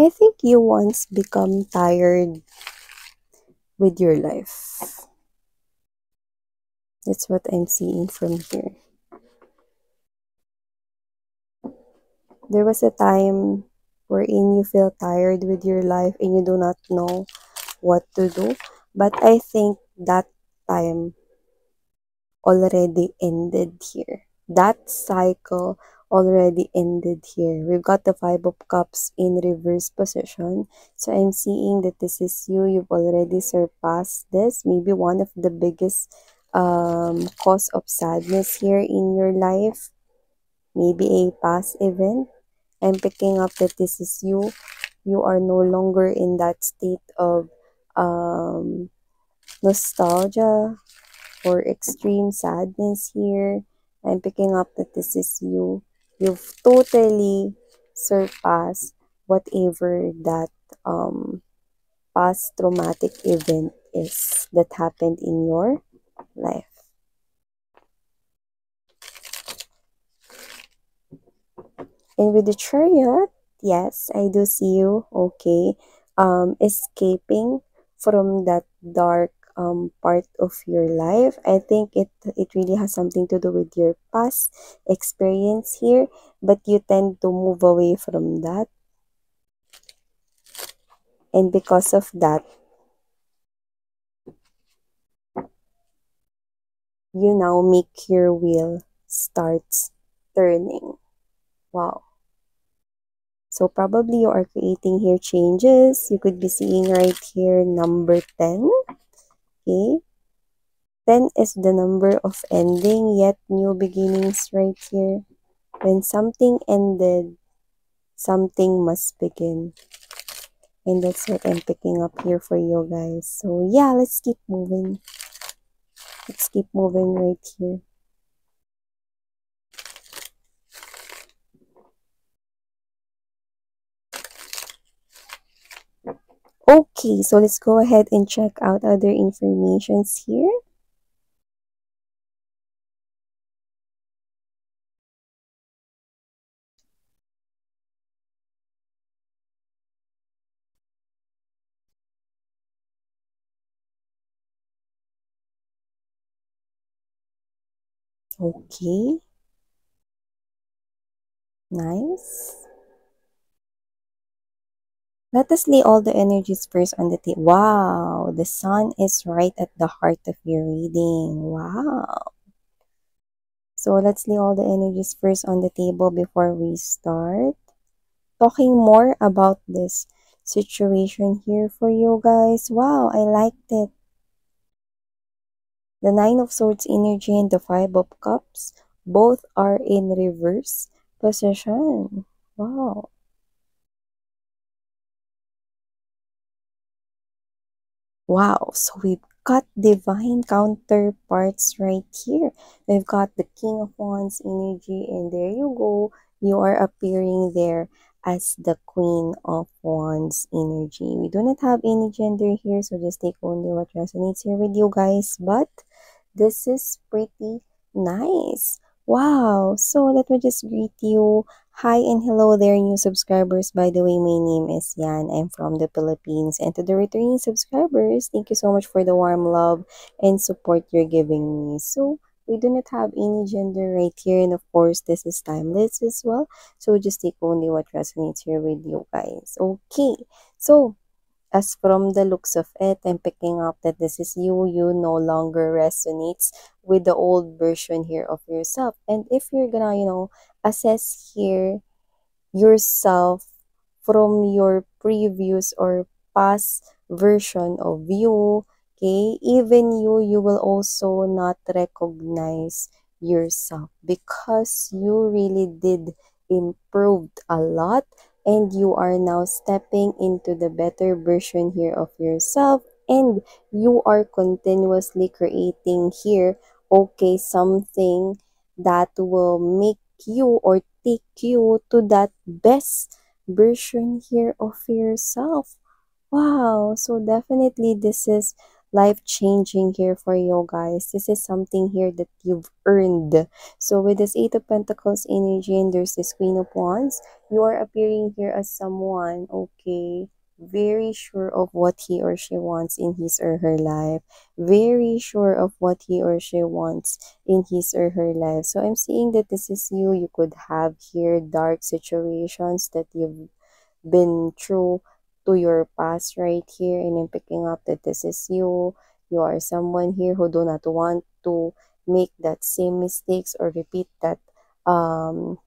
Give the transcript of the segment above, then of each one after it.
I think you once become tired with your life. That's what I'm seeing from here. There was a time wherein you feel tired with your life and you do not know what to do. But I think that time already ended here. That cycle already ended here. We've got the Five of Cups in reverse position. So I'm seeing that this is you. You've already surpassed this. Maybe one of the biggest cause of sadness here in your life. Maybe a past event. I'm picking up that this is you. You are no longer in that state of nostalgia or extreme sadness here. I'm picking up that this is you. You've totally surpassed whatever that past traumatic event is that happened in your life. And with the Chariot, yes, I do see you, okay, escaping from that dark part of your life. I think it really has something to do with your past experience here, but you tend to move away from that. And because of that, you now make your wheel starts turning. Wow. So probably you are creating here changes. You could be seeing right here number 10. Okay. 10 is the number of ending, yet new beginnings right here. When something ended, something must begin. And that's what I'm picking up here for you guys. So yeah, let's keep moving. Let's keep moving right here. Okay, so let's go ahead and check out other informations here. Okay, nice. Let us lay all the energies first on the table. Wow, the sun is right at the heart of your reading. Wow. So let's lay all the energies first on the table before we start talking more about this situation here for you guys. Wow, I liked it. The Nine of Swords energy and the Five of Cups both are in reverse position. Wow. Wow, so we've got divine counterparts right here. We've got the King of Wands energy, and there you go. You are appearing there as the Queen of Wands energy. We do not have any gender here, so just take only what resonates here with you guys. But this is pretty nice. Wow. So let me just greet you. Hi and hello there, new subscribers. By the way, my name is Yan. I'm from the Philippines. And to the returning subscribers, thank you so much for the warm love and support you're giving me. So we do not have any gender right here. And of course, this is timeless as well. So just take only what resonates here with you guys. Okay. So as from the looks of it, I'm picking up that this is you. You no longer resonates with the old version here of yourself. And if you're gonna, assess here yourself from your previous or past version of you, okay, even you will also not recognize yourself because you really did improved a lot and you are now stepping into the better version here of yourself, and you are continuously creating here, okay, something that will make you or take you to that best version here of yourself. Wow, so definitely this is life changing here for you guys. This is something here that you've earned. So with this Eight of Pentacles energy and there's this Queen of Wands, you are appearing here as someone, okay, very sure of what he or she wants in his or her life, very sure of what he or she wants in his or her life. So I'm seeing that this is you. You could have here dark situations that you've been through to your past right here, and I'm picking up that this is you. You are someone here who do not want to make that same mistakes or repeat that um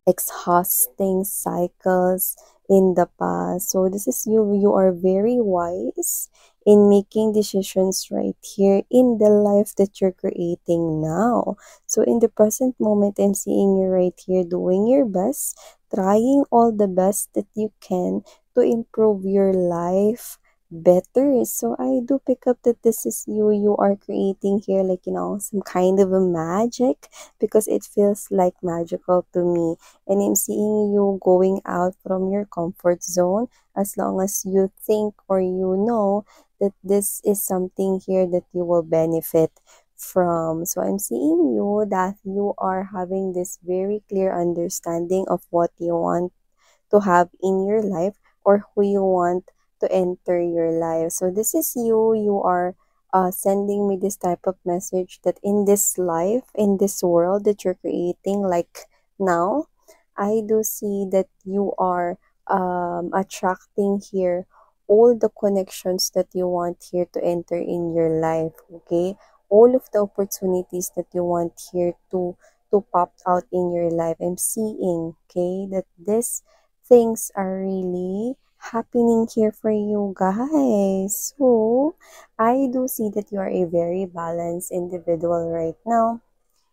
exhausting cycles in the past. So this is you. You are very wise in making decisions right here in the life that you're creating now. So in the present moment, I'm seeing you right here doing your best, trying all the best that you can to improve your life better. So I do pick up that this is you. You are creating here like, some kind of a magic, because it feels like magical to me, and I'm seeing you going out from your comfort zone as long as you think or you know that this is something here that you will benefit from. So I'm seeing you that you are having this very clear understanding of what you want to have in your life or who you want to enter your life. So this is you. You are sending me this type of message that in this life, in this world that you're creating, like now, I do see that you are attracting here all the connections that you want here to enter in your life, okay? All of the opportunities that you want here to pop out in your life. I'm seeing, okay, that this things are really happening here for you guys. So, I do see that you are a very balanced individual right now.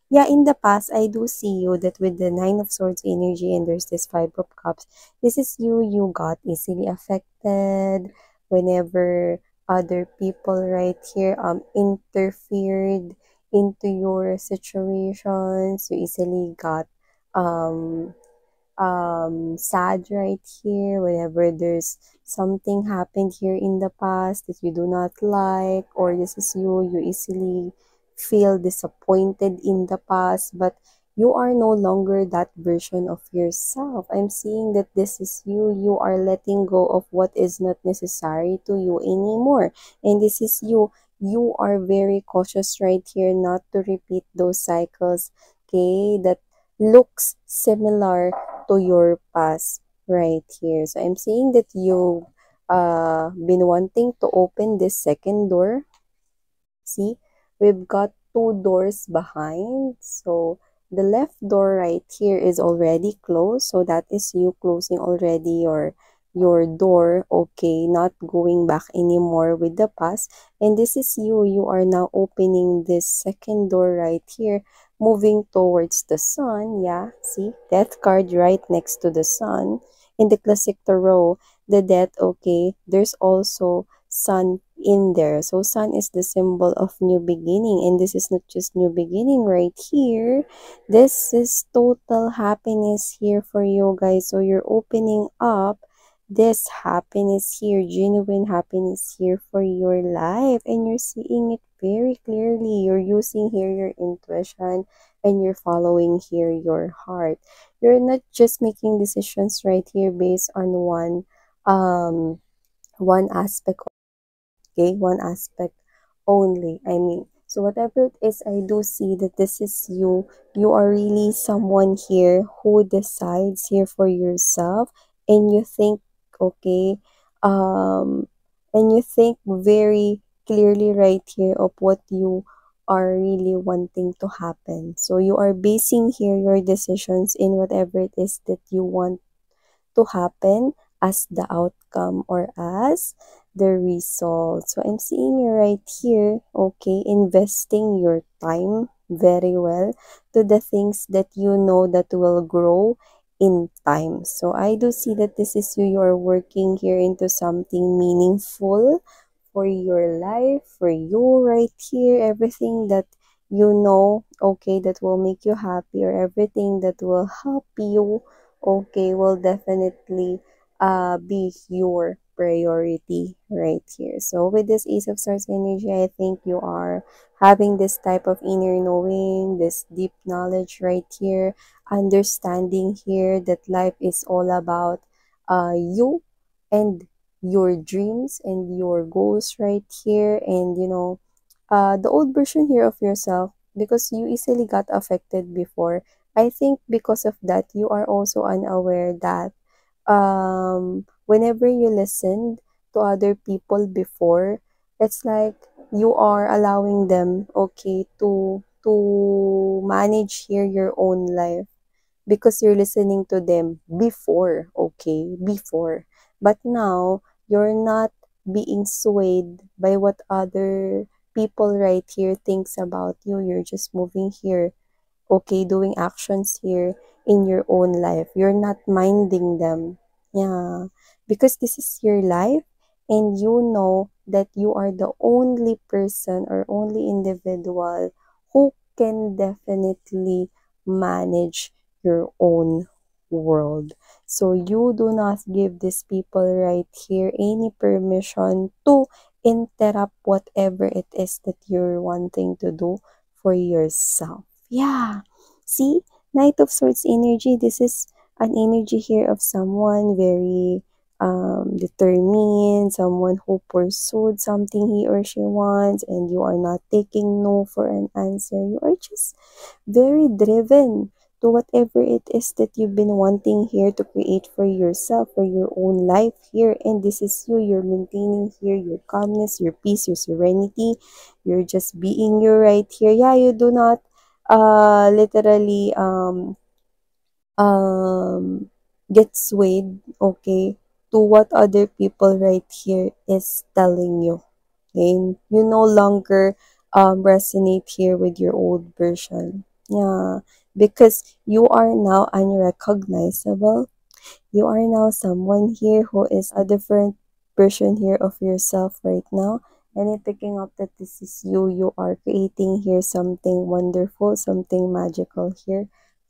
Yeah, in the past, I do see you that with the Nine of Swords energy and there's this Five of Cups, this is you. You got easily affected whenever other people right here interfered into your situations. You easily got um sad right here whenever there's something happened here in the past that you do not like, or this is you easily feel disappointed in the past, but you are no longer that version of yourself. I'm seeing that this is you are letting go of what is not necessary to you anymore, and this is you are very cautious right here not to repeat those cycles, okay, that looks similar to your past right here. So I'm seeing that you've been wanting to open this second door. See, we've got two doors behind. So the left door right here is already closed. So that is you closing already your door, okay, not going back anymore with the past. And this is you are now opening this second door right here, moving towards the sun. Yeah, see, death card right next to the sun. In the classic tarot, the death, okay, there's also sun in there. So sun is the symbol of new beginning, and this is not just new beginning right here. This is total happiness here for you guys. So you're opening up this happiness here, genuine happiness here for your life, and you're seeing it very clearly. You're using here your intuition and you're following here your heart. You're not just making decisions right here based on one aspect, okay, one aspect only. I mean, so whatever it is, I do see that this is you are really someone here who decides here for yourself, and you think, okay, um and you think very clearly right here of what you are really wanting to happen. So you are basing here your decisions in whatever it is that you want to happen as the outcome or as the result. So I'm seeing you right here, okay, investing your time very well to the things that you know that will grow in time. So I do see that this is you are working here into something meaningful for your life, for you right here, everything that you know, okay, that will make you happy, or everything that will help you, okay, will definitely be your priority right here. So with this Ace of Swords energy, I think you are having this type of inner knowing, this deep knowledge right here, understanding here that life is all about you and your dreams and your goals right here. And the old version here of yourself, because you easily got affected before, I think because of that you are also unaware that whenever you listened to other people before, it's like you are allowing them, okay, to manage here your own life because you're listening to them before, okay, before. But now you're not being swayed by what other people right here thinks about you. You're just moving here, okay, doing actions here in your own life. You're not minding them. Yeah, because this is your life and you know that you are the only person or only individual who can definitely manage your own world. So you do not give these people right here any permission to interrupt whatever it is that you're wanting to do for yourself. Yeah. See, Knight of Swords energy, this is an energy here of someone very determined, someone who pursued something he or she wants, and you are not taking no for an answer. You are just very driven to whatever it is that you've been wanting here to create for yourself, for your own life here. And this is you. You're maintaining here your calmness, your peace, your serenity. You're just being you right here. Yeah, you do not literally um get swayed, okay, to what other people right here is telling you. Okay, you no longer resonate here with your old version. Yeah, because you are now unrecognizable. You are now someone here who is a different version here of yourself right now. And in picking up that this is you, you are creating here something wonderful, something magical here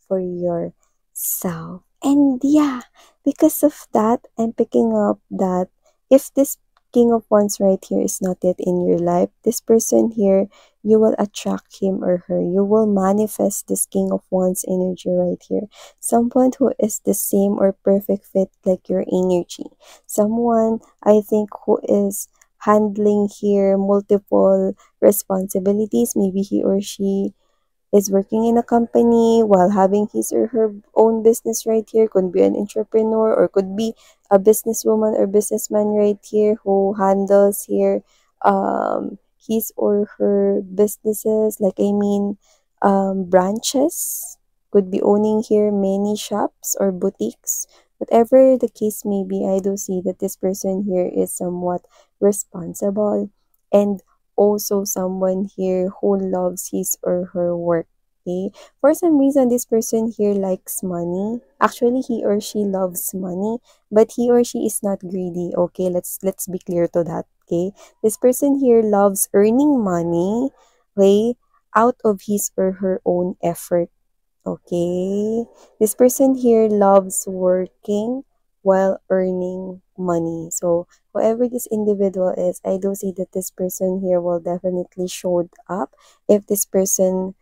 for yourself. And yeah, because of that, I'm picking up that if this King of Wands right here is not yet in your life, this person here, you will attract him or her. You will manifest this King of Wands energy right here. Someone who is the same or perfect fit like your energy. Someone, I think, who is handling here multiple responsibilities. Maybe he or she is working in a company while having his or her own business right here. Could be an entrepreneur or could be a businesswoman or businessman right here who handles here his or her businesses, like I mean branches. Could be owning here many shops or boutiques. Whatever the case may be, I do see that this person here is somewhat responsible and also someone here who loves his or her work. Okay, for some reason this person here likes money. Actually, he or she loves money, but he or she is not greedy. Okay, let's be clear to that. Okay, this person here loves earning money, okay, out of his or her own effort. Okay. This person here loves working while earning money. So, whoever this individual is, I do see that this person here will definitely showed up if this person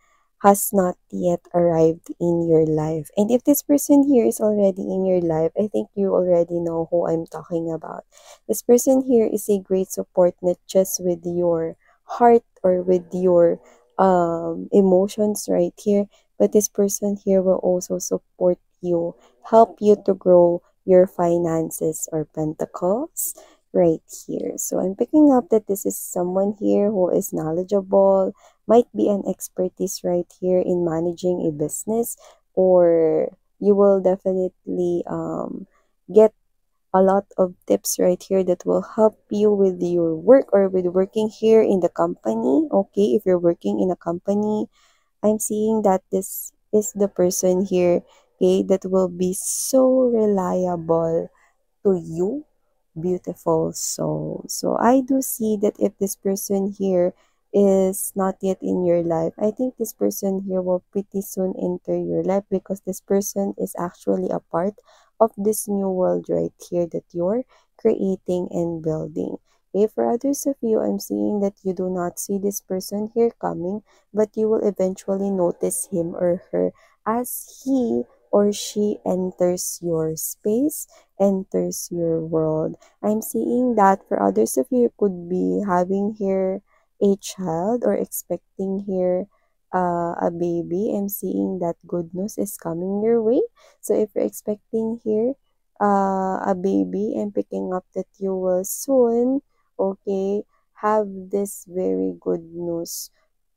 has not yet arrived in your life. And if this person here is already in your life, I think you already know who I'm talking about. This person here is a great support, not just with your heart or with your emotions right here, but this person here will also support you, help you to grow your finances or pentacles right here. So I'm picking up that this is someone here who is knowledgeable, might be an expertise right here in managing a business, or you will definitely get a lot of tips right here that will help you with your work or with working here in the company. Okay, if you're working in a company, I'm seeing that this is the person here, okay, that will be so reliable to you, beautiful soul. So I do see that if this person here is not yet in your life, I think this person here will pretty soon enter your life because this person is actually a part of this new world right here that you're creating and building. Okay, for others of you, I'm seeing that you do not see this person here coming, but you will eventually notice him or her as he or she enters your space, enters your world. I'm seeing that for others of you, you could be having here a child or expecting here a baby. I'm seeing that good news is coming your way. So if you're expecting here a baby, I'm picking up that you will soon, okay, have this very good news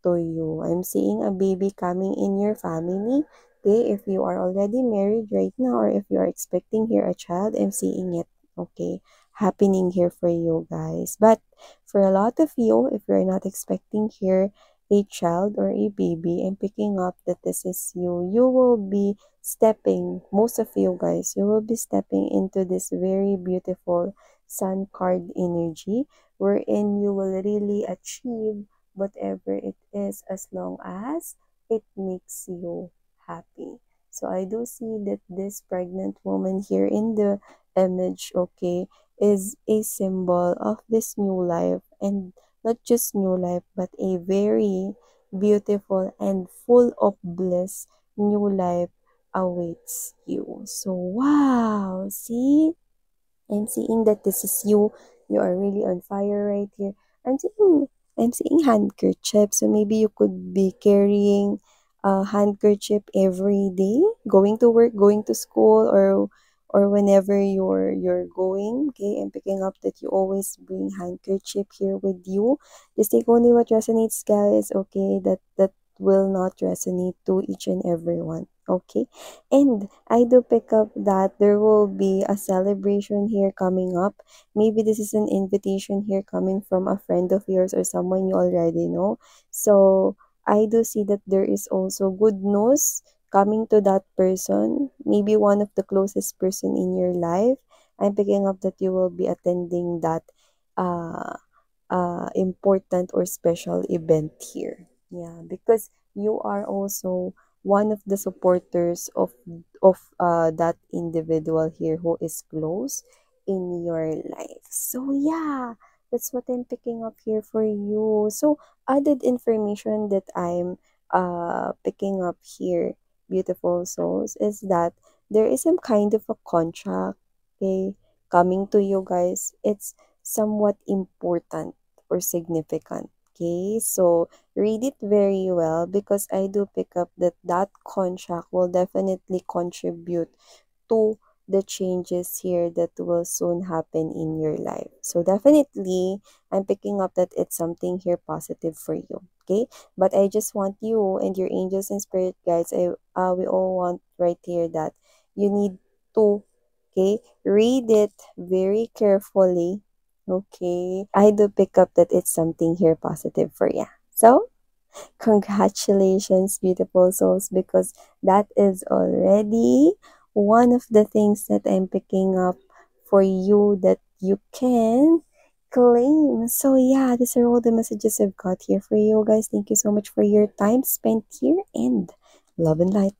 to you. I'm seeing a baby coming in your family. Okay, if you are already married right now or if you are expecting here a child, I'm seeing it, okay, happening here for you guys. But for a lot of you, if you're not expecting here a child or a baby, I'm picking up that this is you. You will be stepping, most of you guys, you will be stepping into this very beautiful sun card energy wherein you will really achieve whatever it is as long as it makes you happy. So I do see that this pregnant woman here in the image, okay, is a symbol of this new life, and not just new life but a very beautiful and full of bliss new life awaits you. So wow, see, I'm seeing that this is you. You are really on fire right here. I'm seeing I'm seeing handkerchief. So maybe you could be carrying a handkerchief every day, going to work, going to school, or whenever you're going. Okay, I'm picking up that you always bring handkerchief here with you. Just take only what resonates, guys. Okay, that will not resonate to each and every one. Okay. And I do pick up that there will be a celebration here coming up. Maybe this is an invitation here coming from a friend of yours or someone you already know. So I do see that there is also good news coming to that person. Maybe one of the closest person in your life. I'm picking up that you will be attending that uh important or special event here. Yeah, because you are also one of the supporters of that individual here who is close in your life. So yeah, that's what I'm picking up here for you. So added information that I'm picking up here, beautiful souls, is that there is some kind of a contract, okay, coming to you guys. It's somewhat important or significant. Okay, so read it very well because I do pick up that that contract will definitely contribute to the changes here that will soon happen in your life. So definitely, I'm picking up that it's something here positive for you. Okay, but I just want you and your angels and spirit guides. We all want right here that you need to, okay, read it very carefully. Okay, I do pick up that it's something here positive for you. So congratulations, beautiful souls, because that is already one of the things that I'm picking up for you that you can claim. So, yeah, these are all the messages I've got here for you guys. Thank you so much for your time spent here and love and light.